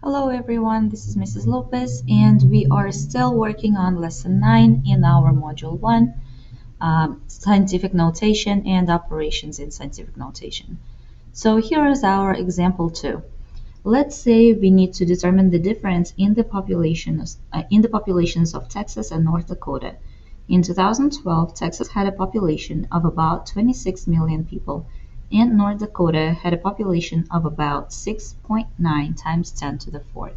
Hello everyone, this is Mrs. Lopez and we are still working on lesson 9 in our module 1, scientific notation and operations in scientific notation. So here is our example 2. Let's say we need to determine the difference in the populations of Texas and North Dakota. In 2012, Texas had a population of about 26 million people, and North Dakota had a population of about 6.9 times 10 to the fourth.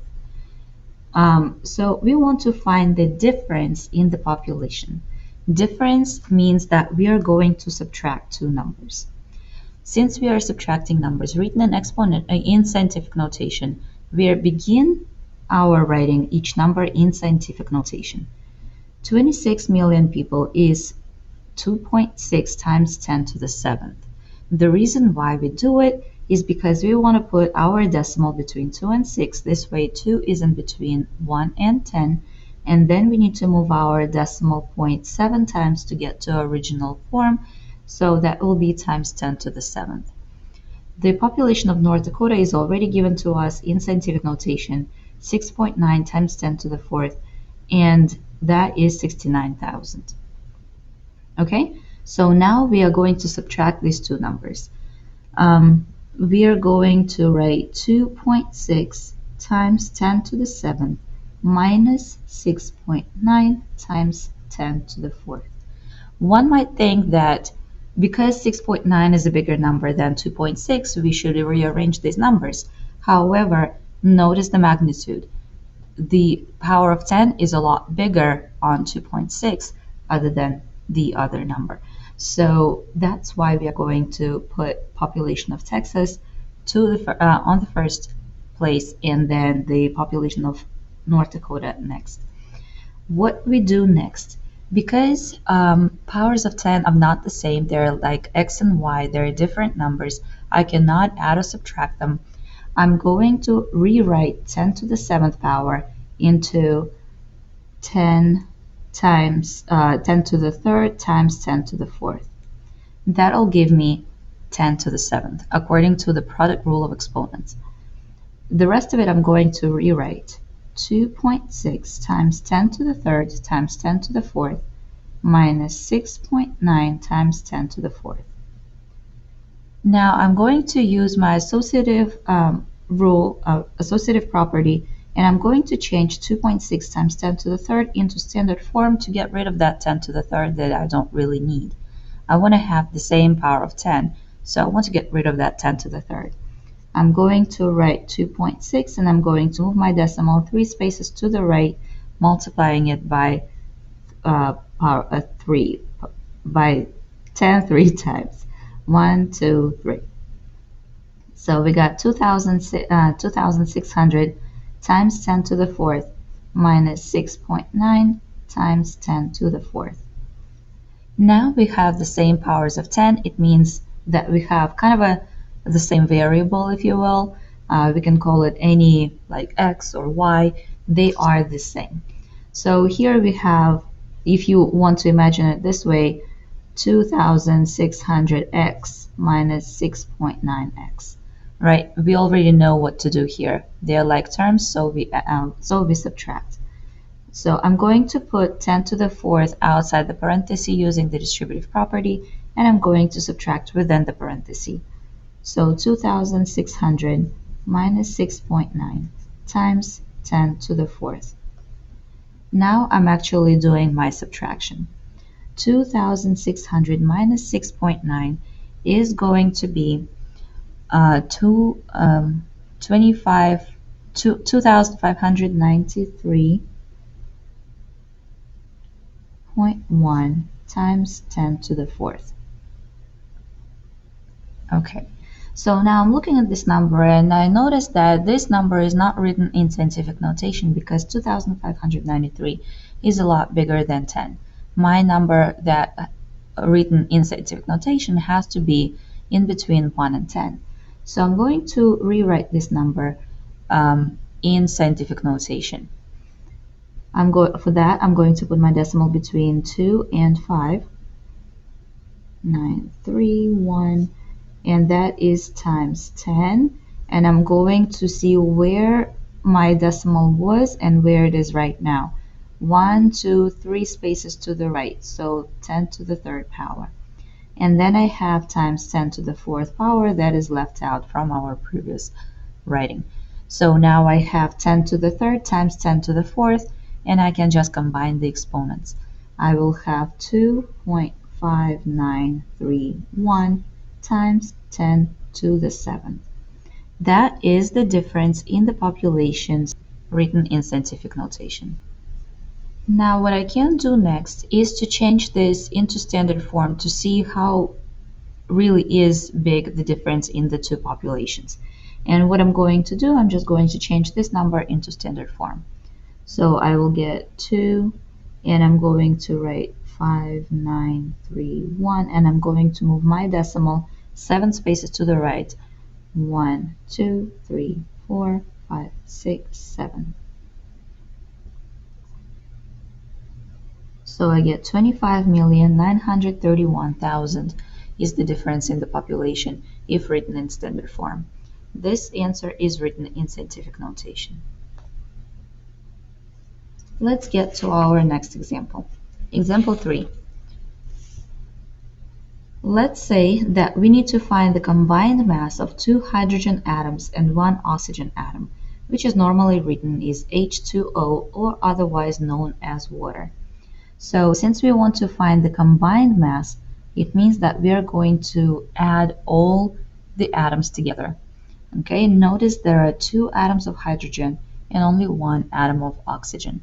So we want to find the difference in the population. Difference means that we are going to subtract two numbers. Since we are subtracting numbers written in exponent in scientific notation, we begin our writing each number in scientific notation. 26 million people is 2.6 times 10 to the 7th. The reason why we do it is because we want to put our decimal between 2 and 6. This way 2 is in between 1 and 10. And then we need to move our decimal point 7 times to get to original form. So that will be times 10 to the 7th. The population of North Dakota is already given to us in scientific notation, 6.9 times 10 to the 4th, and that is 69,000. Okay, so now we are going to subtract these two numbers. We are going to write 2.6 times 10 to the 7th minus 6.9 times 10 to the 4th. One might think that because 6.9 is a bigger number than 2.6, we should rearrange these numbers. However, notice the magnitude. The power of 10 is a lot bigger on 2.6 other than the other number. So that's why we are going to put population of Texas to the on the first place and then the population of North Dakota next. What we do next, because powers of 10 are not the same, they're like x and y, they're different numbers, I cannot add or subtract them. I'm going to rewrite 10 to the 7th power into 10 times 10 to the 3rd times 10 to the 4th. That'll give me 10 to the 7th according to the product rule of exponents. The rest of it I'm going to rewrite 2.6 times 10 to the 3rd times 10 to the 4th minus 6.9 times 10 to the 4th. Now I'm going to use my associative associative property, and I'm going to change 2.6 times 10 to the 3rd into standard form to get rid of that 10 to the 3rd that I don't really need. I want to have the same power of 10, so I want to get rid of that 10 to the 3rd. I'm going to write 2.6 and I'm going to move my decimal 3 spaces to the right, multiplying it by 3 by 10 3 times. 1, 2, 3. So we got 2,600 times 10 to the 4th minus 6.9 times 10 to the 4th. Now we have the same powers of 10. It means that we have kind of the same variable, if you will. We can call it any like x or y. They are the same. So here we have, if you want to imagine it this way, 2,600x minus 6.9x. Right? We already know what to do here. They're like terms, so we subtract. So I'm going to put 10 to the 4th outside the parenthesis using the distributive property, and I'm going to subtract within the parenthesis. So 2,600 minus 6.9 times 10 to the 4th. Now I'm actually doing my subtraction. 2,600 minus 6.9 is going to be 2,593.1 times 10 to the 4th. Okay, so now I'm looking at this number and I notice that this number is not written in scientific notation because 2,593 is a lot bigger than 10. My number that written in scientific notation has to be in between 1 and 10. So I'm going to rewrite this number in scientific notation. For that, I'm going to put my decimal between 2 and 5. 9, 3, 1, and that is times 10. And I'm going to see where my decimal was and where it is right now. 1, 2, 3 spaces to the right, so 10 to the third power. And then I have times 10 to the fourth power that is left out from our previous writing. So now I have 10 to the third times 10 to the fourth, and I can just combine the exponents. I will have 2.5931 times 10 to the seventh. That is the difference in the populations written in scientific notation. Now what I can do next is to change this into standard form to see how really is big the difference in the two populations. And what I'm going to do, I'm just going to change this number into standard form. So I will get 2, and I'm going to write 5931, and I'm going to move my decimal 7 spaces to the right. 1, 2, 3, 4, 5, 6, 7. So I get 25,931,000 is the difference in the population if written in standard form. This answer is written in scientific notation. Let's get to our next example. Example 3. Let's say that we need to find the combined mass of 2 hydrogen atoms and 1 oxygen atom, which is normally written as H2O or otherwise known as water. So since we want to find the combined mass, it means that we are going to add all the atoms together. Okay, notice there are 2 atoms of hydrogen and only 1 atom of oxygen.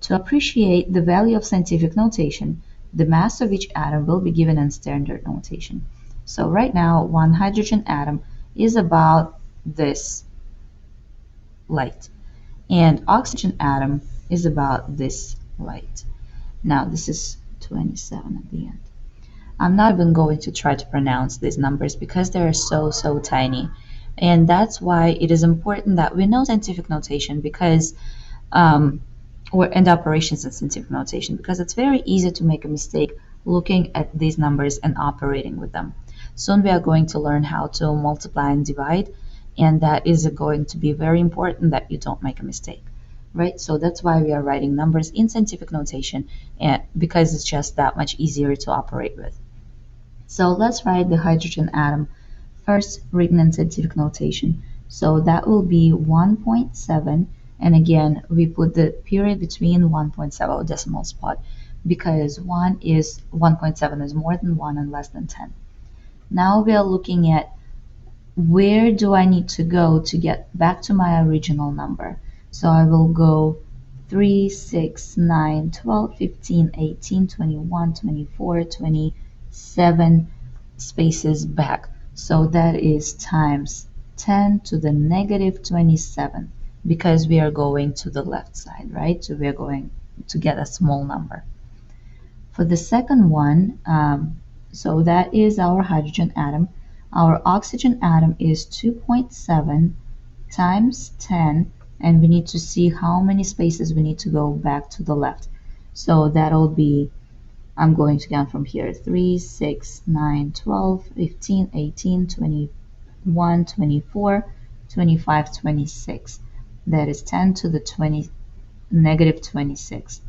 To appreciate the value of scientific notation, the mass of each atom will be given in standard notation. So right now, 1 hydrogen atom is about this light, and oxygen atom is about this light. Now this is 27 at the end. I'm not even going to try to pronounce these numbers because they are so tiny. And that's why it is important that we know scientific notation because and operations in scientific notation, because it's very easy to make a mistake looking at these numbers and operating with them. Soon we are going to learn how to multiply and divide, and that is going to be very important that you don't make a mistake. Right? So that's why we are writing numbers in scientific notation, and because it's just that much easier to operate with. So let's write the hydrogen atom first written in scientific notation. So that will be 1.7, and again we put the period between 1.7 decimal spot because 1.7 is more than 1 and less than 10. Now we are looking at where do I need to go to get back to my original number. So I will go 3, 6, 9, 12, 15, 18, 21, 24, 27 spaces back. So that is times 10 to the negative 27 because we are going to the left side, right? So we are going to get a small number. For the second one, so that is our hydrogen atom. Our oxygen atom is 2.7 times 10, and we need to see how many spaces we need to go back to the left. So that'll be, I'm going to count from here, 3, 6, 9, 12, 15, 18, 21, 24, 25, 26. That is 10 to the negative 26.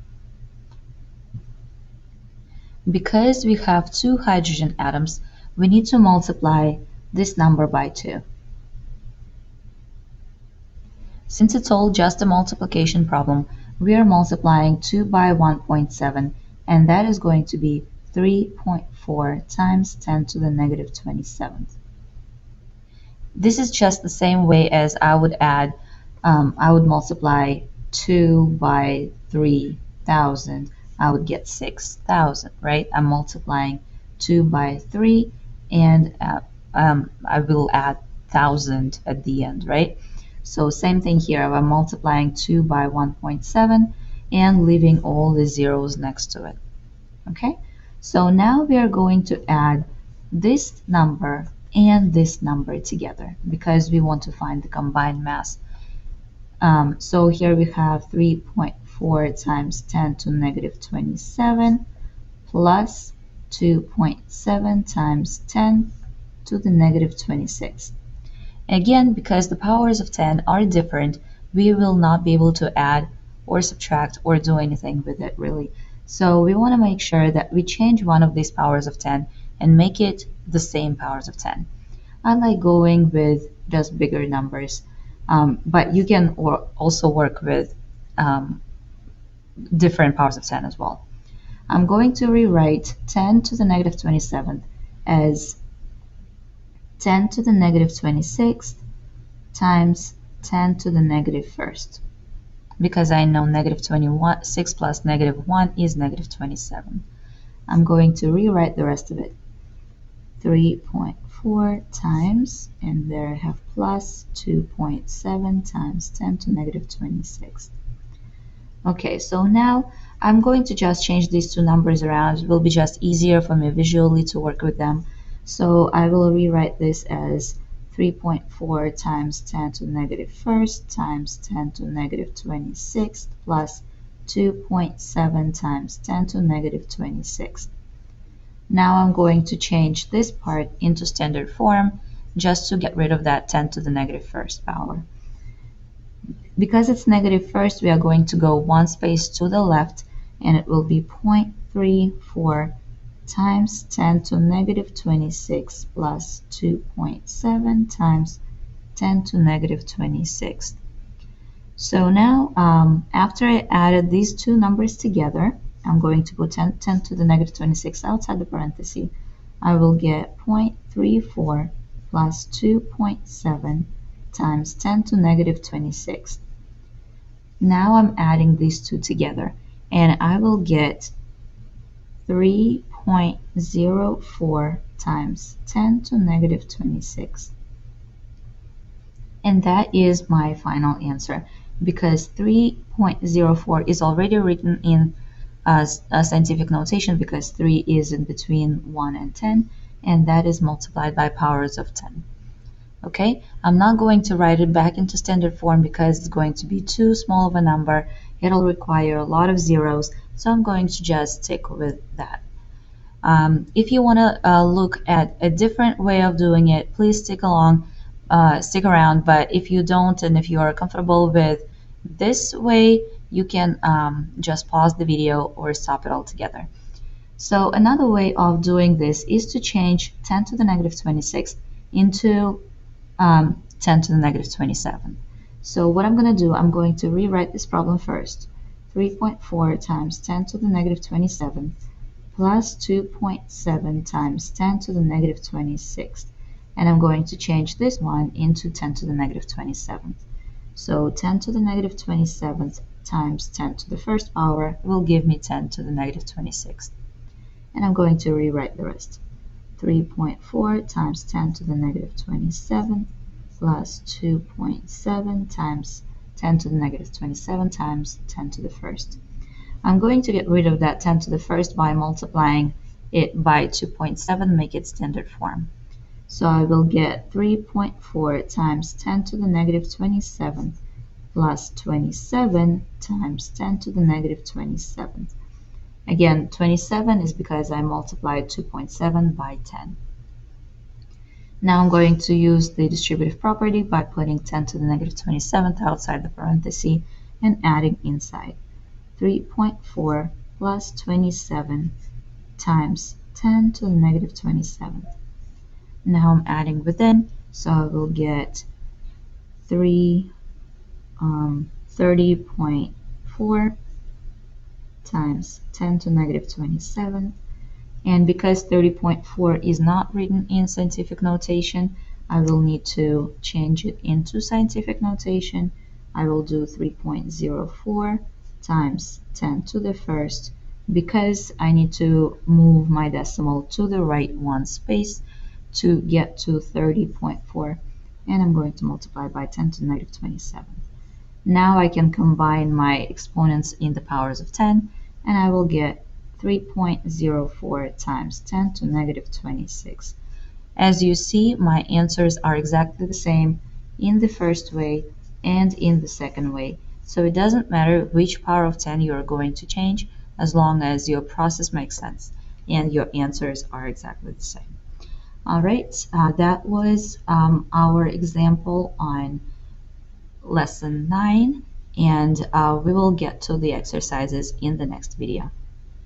Because we have 2 hydrogen atoms, we need to multiply this number by 2. Since it's all just a multiplication problem, we are multiplying 2 by 1.7, and that is going to be 3.4 times 10 to the negative 27th. This is just the same way as I would add, I would multiply 2 by 3,000. I would get 6,000, right? I'm multiplying 2 by 3, and I will add 1,000 at the end, right? So same thing here. I'm multiplying 2 by 1.7 and leaving all the zeros next to it. Okay? So now we are going to add this number and this number together because we want to find the combined mass. So here we have 3.4 times 10 to negative 27 plus 2.7 times 10 to the negative 26. Again, because the powers of 10 are different, we will not be able to add or subtract or do anything with it really. So we want to make sure that we change one of these powers of 10 and make it the same powers of 10. I like going with just bigger numbers, but you can also work with um, different powers of 10 as well. I'm going to rewrite 10 to the negative 27th as 10 to the negative 26th times 10 to the negative 1st, because I know negative 26 plus negative 1 is negative 27. I'm going to rewrite the rest of it. 3.4 times, and there I have plus 2.7 times 10 to negative 26. Okay, so now I'm going to just change these two numbers around. It will be just easier for me visually to work with them. So I will rewrite this as 3.4 times 10 to the negative 1st times 10 to the negative 26th plus 2.7 times 10 to the negative 26th. Now I'm going to change this part into standard form just to get rid of that 10 to the negative 1st power. Because it's negative first, we are going to go one space to the left, and it will be 0.34 times 10 to negative 26 plus 2.7 times 10 to negative 26. So now, after I added these two numbers together, I'm going to put 10 to the negative 26 outside the parenthesis. I will get 0.34 plus 2.7 times 10 to negative 26. Now I'm adding these two together, and I will get 3.04 times 10 to negative 26. And that is my final answer, because 3.04 is already written in as a scientific notation, because 3 is in between 1 and 10, and that is multiplied by powers of 10. Okay, I'm not going to write it back into standard form because it's going to be too small of a number. It'll require a lot of zeros, so I'm going to just stick with that. If you want to look at a different way of doing it, please stick around. But if you don't, and if you are comfortable with this way, you can just pause the video or stop it altogether. So another way of doing this is to change 10 to the negative 26 into 10 to the negative 27. So what I'm going to do, I'm going to rewrite this problem first. 3.4 times 10 to the negative 27 plus 2.7 times 10 to the negative 26. And I'm going to change this one into 10 to the negative 27. So 10 to the negative 27th times 10 to the first power will give me 10 to the negative 26. And I'm going to rewrite the rest. 3.4 times 10 to the negative 27 plus 2.7 times 10 to the negative 27 times 10 to the first. I'm going to get rid of that 10 to the first by multiplying it by 2.7, make it standard form. So I will get 3.4 times 10 to the negative 27 plus 27 times 10 to the negative 27. Again, 27 is because I multiplied 2.7 by 10. Now I'm going to use the distributive property by putting 10 to the negative 27th outside the parenthesis and adding inside. 3.4 plus 27 times 10 to the negative 27th. Now I'm adding within, so I will get 30.4 times 10 to negative 27. And because 30.4 is not written in scientific notation, I will need to change it into scientific notation. I will do 3.04 times 10 to the first, because I need to move my decimal to the right one space to get to 30.4, and I'm going to multiply by 10 to the negative 27. Now I can combine my exponents in the powers of 10, and I will get 3.04 times 10 to negative 26. As you see, my answers are exactly the same in the first way and in the second way. So it doesn't matter which power of 10 you are going to change, as long as your process makes sense and your answers are exactly the same. All right, that was our example on lesson 9, and we will get to the exercises in the next video.